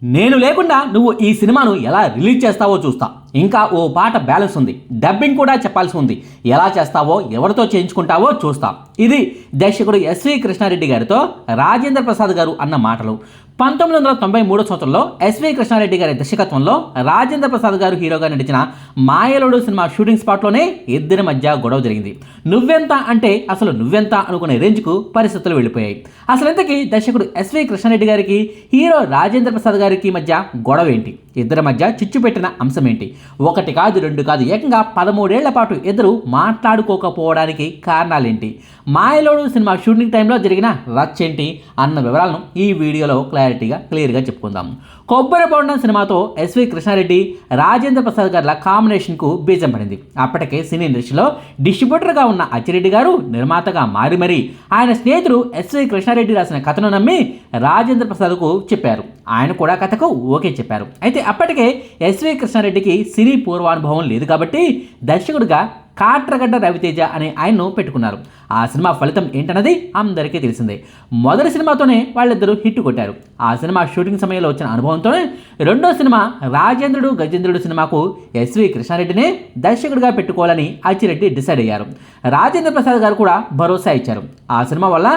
నేను లేకుండా నువ్వు ఈ సినిమాను ఎలా రిలీజ్ చేస్తావో చూస్తా. ఇంకా ఓ పాట బ్యాలెన్స్ ఉంది, డబ్బింగ్ కూడా చెప్పాల్సి ఉంది. ఎలా చేస్తావో, ఎవరితో చేయించుకుంటావో చూస్తా. ఇది దర్శకుడు ఎస్వి కృష్ణారెడ్డి గారితో రాజేంద్ర ప్రసాద్ గారు అన్న మాటలు. 1993 సంవత్సరంలో ఎస్వి కృష్ణారెడ్డి గారి దర్శకత్వంలో రాజేంద్ర ప్రసాద్ గారు హీరోగా నటించిన మాయలుడు సినిమా షూటింగ్ స్పాట్లోనే ఇద్దరి మధ్య గొడవ జరిగింది. నువ్వెంత అంటే అసలు నువ్వెంత అనుకునే రేంజ్కు పరిస్థితులు వెళ్ళిపోయాయి. అసలు ఇంతకీ దర్శకుడు ఎస్వి కృష్ణారెడ్డి గారికి హీరో రాజేంద్ర ప్రసాద్ గారికి మధ్య గొడవ ఏంటి? ఇద్దరి మధ్య చిచ్చు పెట్టిన అంశం ఏంటి? ఒకటి కాదు, రెండు కాదు, ఏకంగా 13 ఏళ్ల పాటు ఇద్దరు మాట్లాడుకోకపోవడానికి కారణాలేంటి? మాయలోడు సినిమా షూటింగ్ టైంలో జరిగిన రచ్చేంటి అన్న వివరాలను ఈ వీడియోలో క్లియర్గా చెప్పుకుందాం. కొబ్బరి బొండం సినిమాతో ఎస్వి కృష్ణారెడ్డి రాజేంద్ర ప్రసాద్ గారి కాంబినేషన్కు బీజం పడింది. అప్పటికే సినీ ఇండస్ట్రీలో డిస్ట్రిబ్యూటర్గా ఉన్న అచ్చిరెడ్డి గారు నిర్మాతగా మారి మరీ ఆయన స్నేహితుడు ఎస్వి కృష్ణారెడ్డి రాసిన కథను నమ్మి రాజేంద్ర ప్రసాద్కు చెప్పారు. ఆయన కూడా కథకు ఓకే చెప్పారు. అయితే అప్పటికే ఎస్వి కృష్ణారెడ్డికి సినీ పూర్వానుభవం లేదు కాబట్టి దర్శకుడిగా కాట్రగడ్డ రవితేజ అనే ఆయన్ను పెట్టుకున్నారు. ఆ సినిమా ఫలితం ఏంటన్నది అందరికీ తెలిసిందే. మొదటి సినిమాతోనే వాళ్ళిద్దరూ హిట్ కొట్టారు. ఆ సినిమా షూటింగ్ సమయంలో వచ్చిన అనుభవంతోనే రెండో సినిమా రాజేంద్రుడు గజేంద్రుడు సినిమాకు ఎస్వి కృష్ణారెడ్డినే దర్శకుడిగా పెట్టుకోవాలని అచ్చిరెడ్డి డిసైడ్ అయ్యారు. రాజేంద్ర ప్రసాద్ గారు కూడా భరోసా ఇచ్చారు. ఆ సినిమా వల్ల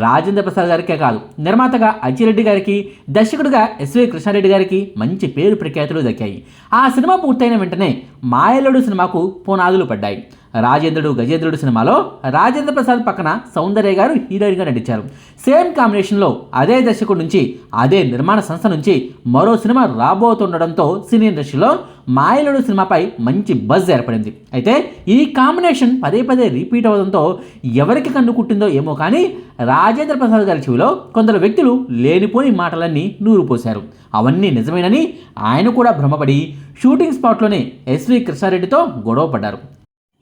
రాజేంద్ర ప్రసాద్ గారికే కాదు, నిర్మాతగా అచ్చిరెడ్డి గారికి, దర్శకుడిగా ఎస్వి కృష్ణారెడ్డి గారికి మంచి పేరు ప్రఖ్యాతులు దక్కాయి. ఆ సినిమా పూర్తయిన వెంటనే మాయలుడు సినిమాకు పునాదులు పడ్డాయి. రాజేంద్రుడు గజేంద్రుడు సినిమాలో రాజేంద్ర ప్రసాద్ పక్కన సౌందర్య గారు హీరోయిన్గా నటించారు. సేమ్ కాంబినేషన్లో అదే దర్శకుడు నుంచి, అదే నిర్మాణ సంస్థ నుంచి మరో సినిమా రాబోతుండడంతో సినీ ఇండస్ట్రీలో మాయలుడు సినిమాపై మంచి బజ్ ఏర్పడింది. అయితే ఈ కాంబినేషన్ పదే పదే రిపీట్ అవడంతో ఎవరికి కన్ను కుట్టిందో ఏమో కానీ రాజేంద్ర ప్రసాద్ గారి చెవిలో కొందరు వ్యక్తులు లేనిపోని మాటలన్నీ నూరుపోశారు. అవన్నీ నిజమేనని ఆయన కూడా భ్రమపడి షూటింగ్ స్పాట్లోనే ఎస్వి కృష్ణారెడ్డితో గొడవ పడ్డారు.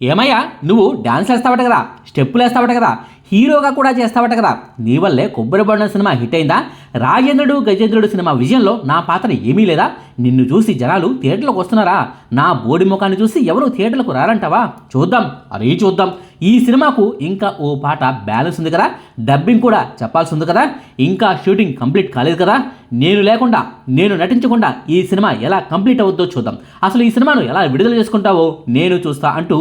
ఏమయ్యా, నువ్వు డాన్స్ వేస్తావట కదా, స్టెప్పులు వేస్తావట కదా, హీరోగా కూడా చేస్తావట కదా, నీ వల్లే కొబ్బరి బొండం సినిమా హిట్ అయిందా? రాజేంద్రుడు గజేంద్రుడు సినిమా విజయంలో నా పాత్ర ఏమీ లేదా? నిన్ను చూసి జనాలు థియేటర్లకు వస్తున్నారా? నా బోడి ముఖాన్ని చూసి ఎవరు థియేటర్లకు రారంటావా? చూద్దాం, అరే చూద్దాం. ఈ సినిమాకు ఇంకా ఓ పాట బ్యాలెన్స్ ఉంది కదా, డబ్బింగ్ కూడా చెప్పాల్సి ఉంది కదా, ఇంకా షూటింగ్ కంప్లీట్ కాలేదు కదా. నేను లేకుండా, నేను నటించకుండా ఈ సినిమా ఎలా కంప్లీట్ అవుద్దో చూద్దాం. అసలు ఈ సినిమాను ఎలా విడుదల చేసుకుంటావో నేను చూస్తా అంటూ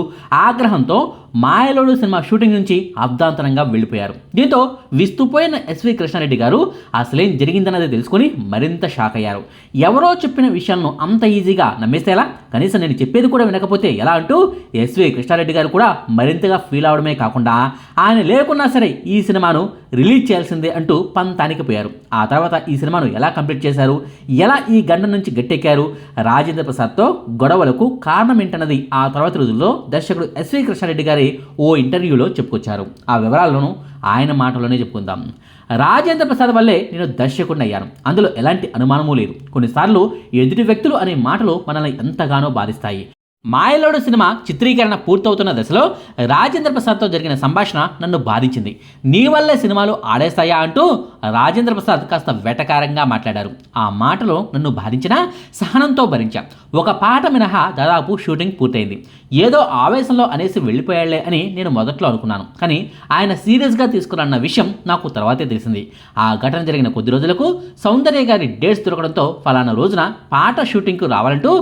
ఆగ్రహంతో మాయలోడు సినిమా షూటింగ్ నుంచి అర్ధాంతరంగా వెళ్ళిపోయారు. దీంతో విస్తుపోయిన ఎస్వి కృష్ణారెడ్డి గారు అసలేం జరిగిందన్నది తెలుసుకుని మరింత షాక్ అయ్యారు. ఎవరో చెప్పిన విషయాలను అంత ఈజీగా నమ్మేస్తే ఎలా? కనీసం నేను చెప్పేది కూడా వినకపోతే ఎలా అంటూ ఎస్వి కృష్ణారెడ్డి గారు కూడా మరింతగా ఫీల్ అవడమే కాకుండా ఆయన లేకున్నా సరే ఈ సినిమాను రిలీజ్ చేయాల్సిందే అంటూ పంతానికి పోయారు. ఆ తర్వాత ఈ సినిమాను ఎలా కంప్లీట్ చేశారు, ఎలా ఈ గండం నుంచి గట్టెక్కారు, రాజేంద్ర ప్రసాద్తో గొడవలకు కారణం ఏంటన్నది ఆ తర్వాత రోజుల్లో దర్శకుడు ఎస్వి కృష్ణారెడ్డి గారి ఓ ఇంటర్వ్యూలో చెప్పుకొచ్చారు. ఆ వివరాలను ఆయన మాటలోనే చెప్పుకుందాం. రాజేంద్ర ప్రసాద్ వల్లే నేను దర్శకుడిని అయ్యాను, అందులో ఎలాంటి అనుమానమూ లేదు. కొన్నిసార్లు ఎదుటి వ్యక్తులు అనే మాటలు మనల్ని ఎంతగానో బాధిస్తాయి. మాయలోడు సినిమా చిత్రీకరణ పూర్తవుతున్న దశలో రాజేంద్ర ప్రసాద్తో జరిగిన సంభాషణ నన్ను బాధించింది. నీ వల్లే సినిమాలు ఆడేస్తాయా అంటూ రాజేంద్ర ప్రసాద్ కాస్త వెటకారంగా మాట్లాడారు. ఆ మాటలో నన్ను బాధించినా సహనంతో భరించా. ఒక పాట మినహా దాదాపు షూటింగ్ పూర్తయింది. ఏదో ఆవేశంలో అనేసి వెళ్ళిపోయాళ్లే అని నేను మొదట్లో అనుకున్నాను. కానీ ఆయన సీరియస్గా తీసుకున్న విషయం నాకు తర్వాతే తెలిసింది. ఆ ఘటన జరిగిన కొద్ది రోజులకు సౌందర్య గారి డేట్స్ దొరకడంతో ఫలానా రోజున పాట షూటింగ్కు రావాలంటూ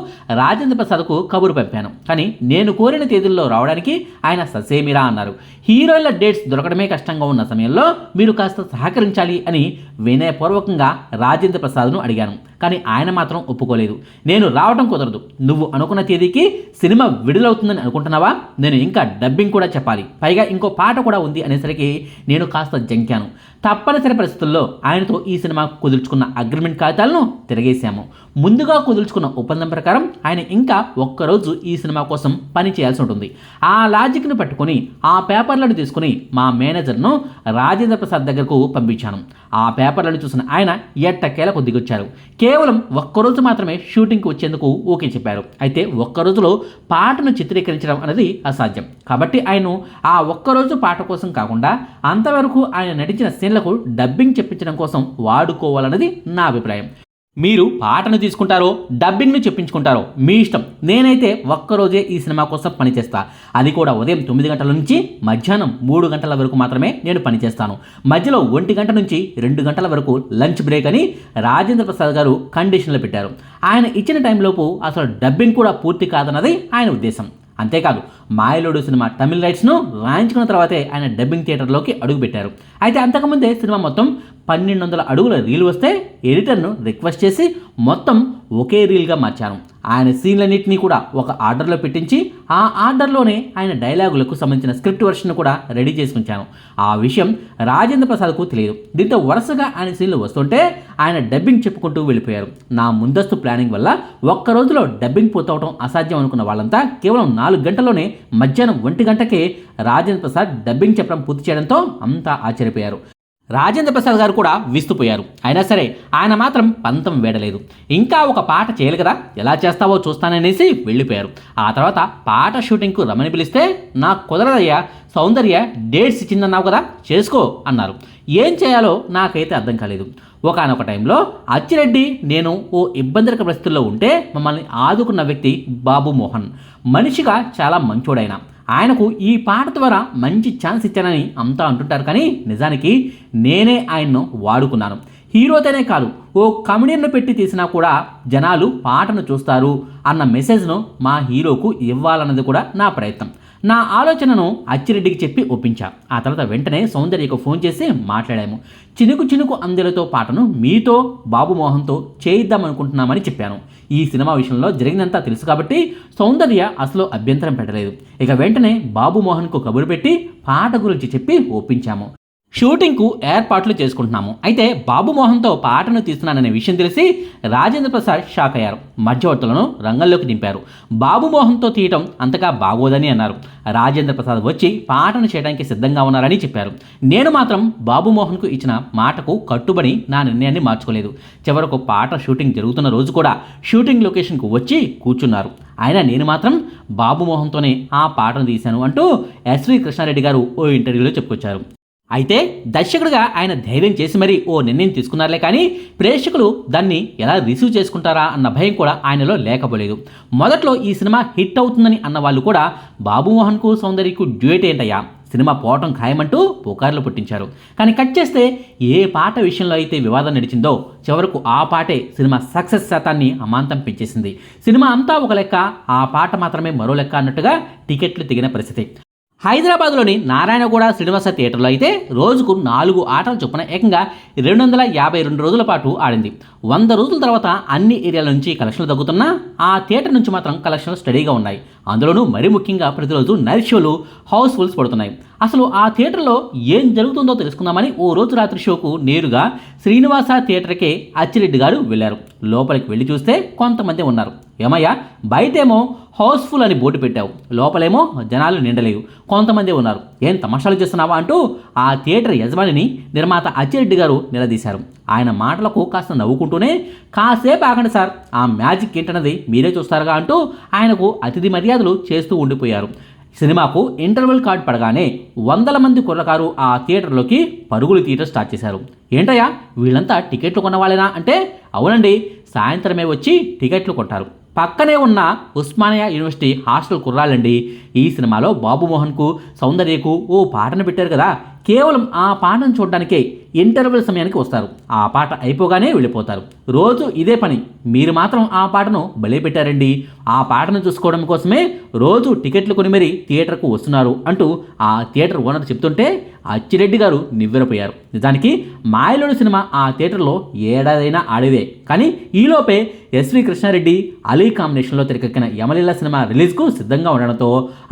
రాజేంద్ర ప్రసాద్కు కబురు పంపాను. కానీ నేను కోరిన తేదీల్లో రావడానికి ఆయన ససేమిరా అన్నారు. హీరోయిన్ల డేట్స్ దొరకడమే కష్టంగా ఉన్న సమయంలో మీరు కాస్త సహకరించాలి అని వినయపూర్వకంగా రాజేంద్ర ప్రసాద్ను అడిగాను. కానీ ఆయన మాత్రం ఒప్పుకోలేదు. నేను రావడం కుదరదు, నువ్వు అనుకున్న తేదీకి సినిమా విడుదలవుతుందని అనుకుంటున్నావా? నేను ఇంకా డబ్బింగ్ కూడా చెప్పాలి, పైగా ఇంకో పాట కూడా ఉంది అనేసరికి నేను కాస్త జంకాను. తప్పనిసరి పరిస్థితుల్లో ఆయనతో ఈ సినిమా కుదుర్చుకున్న అగ్రిమెంట్ కాగితాలను తిరిగేశాము. ముందుగా కుదుర్చుకున్న ఒప్పందం ప్రకారం ఆయన ఇంకా ఒక్కరోజు ఈ సినిమా కోసం పని చేయాల్సి ఉంటుంది. ఆ లాజిక్ను పట్టుకొని ఆ పేపర్లను తీసుకుని మా మేనేజర్ను రాజేంద్ర ప్రసాద్ దగ్గరకు పంపించాను. ఆ పేపర్లను చూసిన ఆయన ఎట్టకేలకు దిగొచ్చారు. కేవలం ఒక్కరోజు మాత్రమే షూటింగ్కి వచ్చేందుకు ఓకే చెప్పారు. అయితే ఒక్కరోజులో పాటను చిత్రీకరించడం అనేది అసాధ్యం కాబట్టి ఆయన ఆ ఒక్కరోజు పాట కోసం కాకుండా అంతవరకు ఆయన నటించిన సీన్లకు డబ్బింగ్ చెప్పించడం కోసం వాడుకోవాలన్నది నా అభిప్రాయం. మీరు పాటను తీసుకుంటారో డబ్బింగ్ను చెప్పించుకుంటారో మీ ఇష్టం. నేనైతే ఒక్కరోజే ఈ సినిమా కోసం పనిచేస్తా. అది కూడా ఉదయం 9 గంటల నుంచి మధ్యాహ్నం 3 గంటల వరకు మాత్రమే నేను పనిచేస్తాను. మధ్యలో 1 గంట నుంచి 2 గంటల వరకు లంచ్ బ్రేక్ అని రాజేంద్ర ప్రసాద్ గారు కండిషన్లు పెట్టారు. ఆయన ఇచ్చిన టైంలోపు అసలు డబ్బింగ్ కూడా పూర్తి కాదన్నది ఆయన ఉద్దేశం. అంతేకాదు, మాయలోడు సినిమా తమిళ రైట్స్ను రాయించుకున్న తర్వాతే ఆయన డబ్బింగ్ థియేటర్లోకి అడుగుపెట్టారు. అయితే అంతకుముందే సినిమా మొత్తం 1200 అడుగుల రీల్ వస్తే ఎడిటర్ను రిక్వెస్ట్ చేసి మొత్తం ఒకే రీల్గా మార్చాను. ఆయన సీన్లన్నింటినీ కూడా ఒక ఆర్డర్లో పెట్టించి ఆ ఆర్డర్లోనే ఆయన డైలాగులకు సంబంధించిన స్క్రిప్ట్ వర్షన్ కూడా రెడీ చేసి ఉంచాను. ఆ విషయం రాజేంద్ర ప్రసాద్కు తెలియదు. దీంతో వరుసగా ఆయన సీన్లు వస్తుంటే ఆయన డబ్బింగ్ చెప్పుకుంటూ వెళ్ళిపోయారు. నా ముందస్తు ప్లానింగ్ వల్ల ఒక్క రోజులో డబ్బింగ్ పూర్తవడం అసాధ్యం అనుకున్న వాళ్ళంతా కేవలం 4 గంటల్లోనే మధ్యాహ్నం 1 గంటకే రాజేంద్ర ప్రసాద్ డబ్బింగ్ చెప్పడం పూర్తి చేయడంతో అంతా ఆశ్చర్యపోయారు. రాజేంద్ర ప్రసాద్ గారు కూడా విస్తుపోయారు. అయినా సరే ఆయన మాత్రం పంతం వేడలేదు. ఇంకా ఒక పాట చేయాలి కదా, ఎలా చేస్తావో చూస్తాననేసి వెళ్ళిపోయారు. ఆ తర్వాత పాట షూటింగ్కు రమ్మని పిలిస్తే నాకు కుదరదయ్యా, సౌందర్య డేట్స్ ఇచ్చిందన్నావు కదా, చేసుకో అన్నారు. ఏం చేయాలో నాకైతే అర్థం కాలేదు. ఒకానొక టైంలో అచ్చిరెడ్డి నేను ఓ ఇబ్బందికర పరిస్థితుల్లో ఉంటే మమ్మల్ని ఆదుకున్న వ్యక్తి బాబు మోహన్. మనిషిగా చాలా మంచోడైన ఆయనకు ఈ పాట ద్వారా మంచి ఛాన్స్ ఇచ్చానని అంతా అంటుంటారు, కానీ నిజానికి నేనే ఆయన్ను వాడుకున్నాను. హీరోతోనే కాదు, ఓ కమెడియన్ను పెట్టి తీసినా కూడా జనాలు పాటను చూస్తారు అన్న మెసేజ్ను మా హీరోకు ఇవ్వాలన్నది కూడా నా ప్రయత్నం. నా ఆలోచనను అచ్చిరెడ్డికి చెప్పి ఒప్పించా. ఆ తర్వాత వెంటనే సౌందర్యకు ఫోన్ చేసి మాట్లాడాము. చినుకు చినుకు అందెలతో పాటను మీతో బాబు మోహన్తో చేయిద్దామనుకుంటున్నామని చెప్పాను. ఈ సినిమా విషయంలో జరిగినంతా తెలుసు కాబట్టి సౌందర్య అసలు అభ్యంతరం పెట్టలేదు. ఇక వెంటనే బాబు మోహన్కు కబురు పెట్టి పాట గురించి చెప్పి ఒప్పించాము. షూటింగ్కు ఏర్పాట్లు చేసుకుంటున్నాము. అయితే బాబు మోహన్తో పాటను తీస్తున్నాననే విషయం తెలిసి రాజేంద్ర ప్రసాద్ షాక్ అయ్యారు. మధ్యవర్తులను రంగంలోకి దింపారు. బాబు మోహన్తో తీయటం అంతగా బాగోదని అన్నారు. రాజేంద్ర ప్రసాద్ వచ్చి పాటను చేయడానికి సిద్ధంగా ఉన్నారని చెప్పారు. నేను మాత్రం బాబు మోహన్కు ఇచ్చిన మాటకు కట్టుబడి నా నిర్ణయాన్ని మార్చుకోలేదు. చివరకు పాట షూటింగ్ జరుగుతున్న రోజు కూడా షూటింగ్ లొకేషన్కు వచ్చి కూర్చున్నారు. ఆయన నేను మాత్రం బాబు మోహన్తోనే ఆ పాటను తీశాను అంటూ ఎస్వి కృష్ణారెడ్డి గారు ఓ ఇంటర్వ్యూలో చెప్పుకొచ్చారు. అయితే దర్శకుడిగా ఆయన ధైర్యం చేసి మరీ ఓ నిర్ణయం తీసుకున్నారులే, కానీ ప్రేక్షకులు దాన్ని ఎలా రిసీవ్ చేసుకుంటారా అన్న భయం కూడా ఆయనలో లేకపోలేదు. మొదట్లో ఈ సినిమా హిట్ అవుతుందని అన్న వాళ్ళు కూడా బాబుమోహన్కు సౌందర్యకు డ్యూయట్ ఏంటయ్యా, సినిమా పోవటం ఖాయమంటూ పుకార్లు పుట్టించారు. కానీ కట్ చేస్తే ఏ పాట విషయంలో అయితే వివాదం నడిచిందో చివరకు ఆ పాటే సినిమా సక్సెస్ శాతాన్ని అమాంతం పెంచేసింది. సినిమా అంతా ఒక లెక్క, ఆ పాట మాత్రమే మరో లెక్క అన్నట్టుగా టికెట్లు తెగిన పరిస్థితి. హైదరాబాద్లోని నారాయణగూడ శ్రీనివాస థియేటర్లో అయితే రోజుకు 4 ఆటల చొప్పున ఏకంగా 252 రోజుల పాటు ఆడింది. 100 రోజుల తర్వాత అన్ని ఏరియాల నుంచి కలెక్షన్లు తగ్గుతున్నా ఆ థియేటర్ నుంచి మాత్రం కలెక్షన్లు స్టడీగా ఉన్నాయి. అందులోనూ మరీ ముఖ్యంగా ప్రతిరోజు నైట్ షోలు హౌస్ఫుల్స్ పడుతున్నాయి. అసలు ఆ థియేటర్లో ఏం జరుగుతుందో తెలుసుకుందామని ఓ రోజు రాత్రి షోకు నేరుగా శ్రీనివాస థియేటర్కే అచ్చిరెడ్డి గారు వెళ్ళారు. లోపలికి వెళ్ళి చూస్తే కొంతమంది ఉన్నారు. ఏమయ్యా, బయటేమో హౌస్ఫుల్ అని బోర్డు పెట్టావు, లోపలేమో జనాలు నిండలేవు, కొంతమంది ఉన్నారు, ఏం తమాషాలు చేస్తున్నావా అంటూ ఆ థియేటర్ యజమానిని నిర్మాత అచ్చిరెడ్డి గారు నిలదీశారు. ఆయన మాటలకు కాస్త నవ్వుకుంటూనే కాసేపు ఆగండి సార్, ఆ మ్యాజిక్ ఏంటన్నది మీరే చూస్తారుగా అంటూ ఆయనకు అతిథి మర్యాదలు చేస్తూ ఉండిపోయారు. సినిమాకు ఇంటర్వెల్ కార్డ్ పడగానే 100 మంది కుర్రకారు ఆ థియేటర్లోకి పరుగులు తీయటం స్టార్ట్ చేశారు. ఏంటయ్యా, వీళ్ళంతా టికెట్లు కొన్నవాళ్ళేనా అంటే అవునండి, సాయంత్రమే వచ్చి టికెట్లు కొట్టారు. పక్కనే ఉన్న ఉస్మానియా యూనివర్సిటీ హాస్టల్ కుర్రాళ్ళండి. ఈ సినిమాలో బాబు మోహన్కు సౌందర్యకు ఓ పాటను పెట్టారు కదా, కేవలం ఆ పాటను చూడడానికే ఇంటర్వెల్ సమయానికి వస్తారు. ఆ పాట అయిపోగానే వెళ్ళిపోతారు. రోజు ఇదే పని. మీరు మాత్రం ఆ పాటను బలే పెట్టారండి. ఆ పాటను చూసుకోవడం కోసమే రోజు టికెట్లు కొని మరీ థియేటర్కు వస్తున్నారు అంటూ ఆ థియేటర్ ఓనర్ చెప్తుంటే అచ్చిరెడ్డి గారు నివ్వెరపోయారు. నిజానికి మాయలోని సినిమా ఆ థియేటర్లో ఏడాదైనా ఆడేదే, కానీ ఈలోపే ఎస్వి కృష్ణారెడ్డి అలీ కాంబినేషన్లో తెరకెక్కిన యమలీల సినిమా రిలీజ్కు సిద్ధంగా ఉండడంతో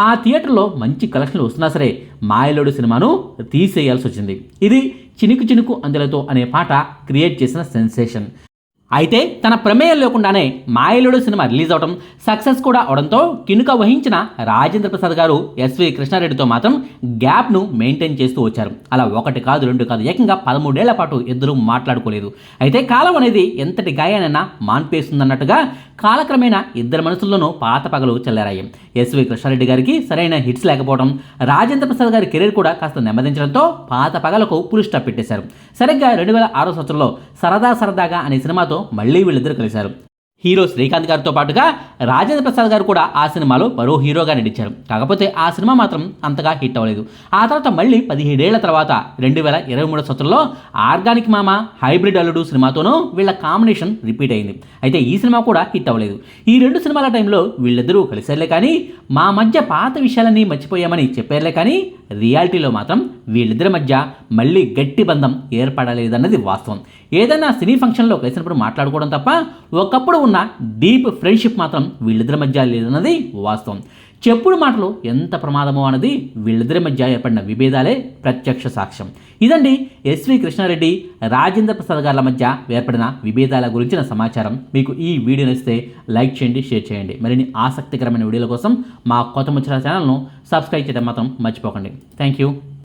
ఆ థియేటర్లో మంచి కలెక్షన్లు వస్తున్నా సరే మాయలోడు సినిమాను తీసేయాల్సి వచ్చింది. ఇది చినుకు చినుకు అందెలతో అనే పాట క్రియేట్ చేసిన సెన్సేషన్. అయితే తన ప్రమేయం లేకుండానే మాయలుడు సినిమా రిలీజ్ అవడం, సక్సెస్ కూడా అవడంతో కినుక వహించిన రాజేంద్ర ప్రసాద్ గారు ఎస్వి కృష్ణారెడ్డితో మాత్రం గ్యాప్ను మెయింటైన్ చేస్తూ వచ్చారు. అలా 1 కాదు 2 కాదు, ఏకంగా 13 ఏళ్ల పాటు ఇద్దరు మాట్లాడుకోలేదు. అయితే కాలం అనేది ఎంతటి గాయానైనా మాన్పేస్తుందన్నట్టుగా కాలక్రమేణా ఇద్దరి మనసుల్లోనూ పాత పగలు చెల్లారాయి. ఎస్వి కృష్ణారెడ్డి గారికి సరైన హిట్స్ లేకపోవడం, రాజేంద్ర ప్రసాద్ గారి కెరీర్ కూడా కాస్త నెమ్మదించడంతో పాత పగలకు పులి స్టాప్ పెట్టేశారు. సరిగ్గా 2006 సంవత్సరంలో సరదా సరదాగా అనే సినిమాతో మళ్ళీ వీళ్ళిద్దరు కలిశారు. హీరో శ్రీకాంత్ గారితో పాటుగా రాజేంద్ర ప్రసాద్ గారు కూడా ఆ సినిమాలో మరో హీరోగా నటించారు. కాకపోతే ఆ సినిమా మాత్రం అంతగా హిట్ అవ్వలేదు. ఆ తర్వాత మళ్ళీ 17 ఏళ్ల తర్వాత 2023 సంవత్సరంలో ఆర్గానిక్ మామ హైబ్రిడ్ అల్లుడు సినిమాతోనూ వీళ్ళ కాంబినేషన్ రిపీట్ అయింది. అయితే ఈ సినిమా కూడా హిట్ అవ్వలేదు. ఈ 2 సినిమాల టైంలో వీళ్ళిద్దరూ కలిసారులే కానీ మా మధ్య పాత విషయాలన్నీ మర్చిపోయామని చెప్పారులే కానీ రియాలిటీలో మాత్రం వీళ్ళిద్దరి మధ్య మళ్ళీ గట్టి బంధం ఏర్పడలేదన్నది వాస్తవం. ఏదైనా సినీ ఫంక్షన్లో కలిసినప్పుడు మాట్లాడుకోవడం తప్ప ఒకప్పుడు ఉన్న డీప్ ఫ్రెండ్షిప్ మాత్రం వీళ్ళిద్దరి మధ్య లేదన్నది వాస్తవం. చెప్పుడు మాటలు ఎంత ప్రమాదమో అన్నది వీళ్ళిద్దరి మధ్య ఏర్పడిన విభేదాలే ప్రత్యక్ష సాక్ష్యం. ఇదండి ఎస్వి కృష్ణారెడ్డి రాజేంద్ర ప్రసాద్ గారి మధ్య ఏర్పడిన విభేదాల గురించిన సమాచారం. మీకు ఈ వీడియో నచ్చితే లైక్ చేయండి, షేర్ చేయండి. మరిన్ని ఆసక్తికరమైన వీడియోల కోసం మా కొత్త ముచ్చట ఛానల్ను సబ్స్క్రైబ్ చేయడం మాత్రం మర్చిపోకండి. Thank you.